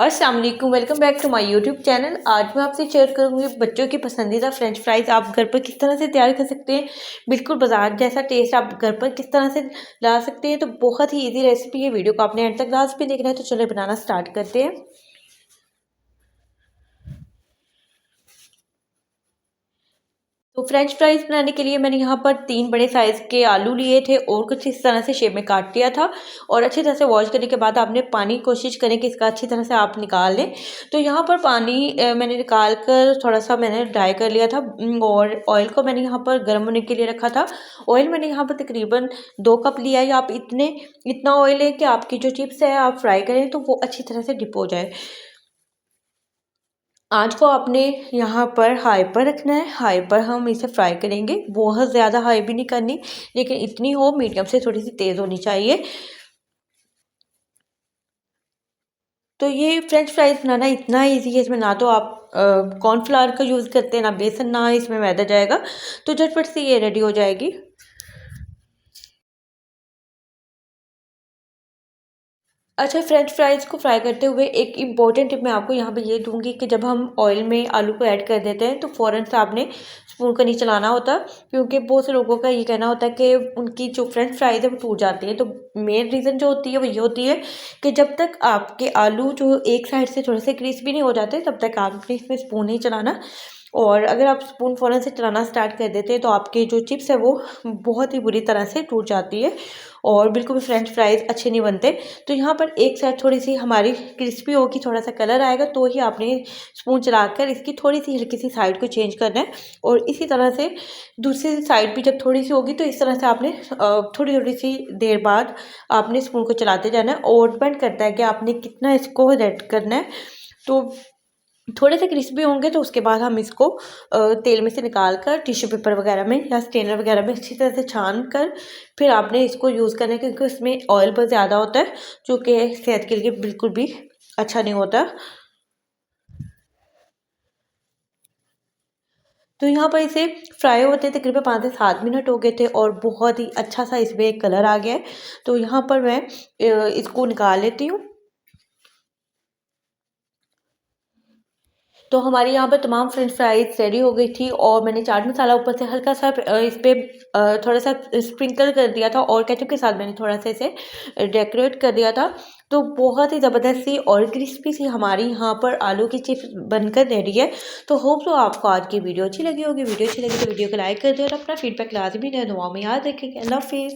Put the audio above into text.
अस्सलाम वालेकुम, welcome back to my YouTube channel. आज मैं आपसे शेयर करूंगी बच्चों की पसंदीदा फ्रेंच फ्राइज़ आप घर पर किस तरह से तैयार कर सकते हैं। बिल्कुल बाजार जैसा टेस्ट आप घर पर किस तरह से ला सकते हैं। तो बहुत ही इजी रेसिपी है। वीडियो को आपने एंड तक लास्ट पे देखना है। तो चलिए बनाना स्टार्ट करते हैं। तो फ्रेंच फ्राइज़ बनाने के लिए मैंने यहाँ पर 3 बड़े साइज़ के आलू लिए थे और कुछ इस तरह से शेप में काट लिया था। और अच्छी तरह से वॉश करने के बाद आपने पानी कोशिश करें कि इसका अच्छी तरह से आप निकाल लें। तो यहाँ पर पानी मैंने निकाल कर थोड़ा-सा मैंने ड्राई कर लिया था। और ऑयल को मैंने यहाँ पर गर्म होने के लिए रखा था। ऑयल मैंने यहाँ पर तकरीबन 2 कप लिया है। आप इतना ऑयल लें कि आपकी जो चिप्स है आप फ्राई करें तो वो अच्छी तरह से डिप हो जाए। आँच को आपने यहाँ पर हाई पर रखना है। हाई पर हम इसे फ्राई करेंगे। बहुत ज़्यादा हाई भी नहीं करनी, लेकिन इतनी हो मीडियम से थोड़ी-सी तेज़ होनी चाहिए। तो ये फ्रेंच फ्राइज़ बनाना इतना ईज़ी है। इसमें ना तो आप कॉर्नफ्लावर का यूज़ करते हैं, ना बेसन, ना इसमें मैदा जाएगा। तो झटपट से ये रेडी हो जाएगी। अच्छा, फ्रेंच फ्राइज़ को फ्राई करते हुए एक इम्पॉर्टेंट टिप मैं आपको यहाँ पे ये दूँगी कि जब हम ऑयल में आलू को ऐड कर देते हैं तो फ़ौरन से आपने स्पून को नहीं चलाना होता, क्योंकि बहुत से लोगों का ये कहना होता है कि उनकी जो फ्रेंच फ्राइज़ है वो टूट जाती है। तो मेन रीज़न जो होती है वो ये होती है कि जब तक आपके आलू जो एक साइड से थोड़े से क्रिस्पी नहीं हो जाते तब तक आपने इसमें स्पून नहीं चलाना। और अगर आप स्पून फ़ौरन से चलाना स्टार्ट कर देते हैं तो आपके जो चिप्स है वो बहुत ही बुरी तरह से टूट जाती है और बिल्कुल भी फ्रेंच फ्राइज़ अच्छे नहीं बनते। तो यहाँ पर एक साइड थोड़ी-सी हमारी क्रिस्पी होगी, थोड़ा-सा कलर आएगा तो ही आपने स्पून चलाकर इसकी थोड़ी-सी हल्की-सी साइड को चेंज करना है। और इसी तरह से दूसरी साइड भी जब थोड़ी-सी होगी तो इस तरह से आपने थोड़ी-थोड़ी सी देर बाद आपने स्पून को चलाते जाना है और डिपेंड करता है कि आपने कितना इसको रेड करना है। तो थोड़े से क्रिस्पी होंगे तो उसके बाद हम इसको तेल में से निकाल कर टिश्यू पेपर वगैरह में या स्ट्रेनर वगैरह में अच्छी तरह से छान कर फिर आपने इसको यूज़ करना है, क्योंकि उसमें ऑयल बहुत ज़्यादा होता है जो कि सेहत के लिए बिल्कुल भी अच्छा नहीं होता। तो यहाँ पर इसे फ्राई होते तकरीबन 5 से 7 मिनट हो गए थे और बहुत ही अच्छा सा इसमें एक कलर आ गया है। तो यहाँ पर मैं इसको निकाल लेती हूँ। तो हमारी यहाँ पर तमाम फ्रेंच फ्राइज़ रेडी हो गई थी और मैंने चाट मसाला ऊपर से हल्का सा इस पे थोड़ा-सा स्प्रिंकल कर दिया था और केचअप के साथ मैंने थोड़ा-सा इसे डेकोरेट कर दिया था। तो बहुत ही ज़बरदस्त सी और क्रिस्पी सी हमारी यहाँ पर आलू की चिप्स बनकर रेडी है। तो होप सो आपको आज की वीडियो अच्छी लगी होगी। वीडियो अच्छी लगी तो वीडियो को लाइक कर दें और अपना फीडबैक लाज़मी दें। दुआओं में याद रखें। अल्लाह हाफ़िज़।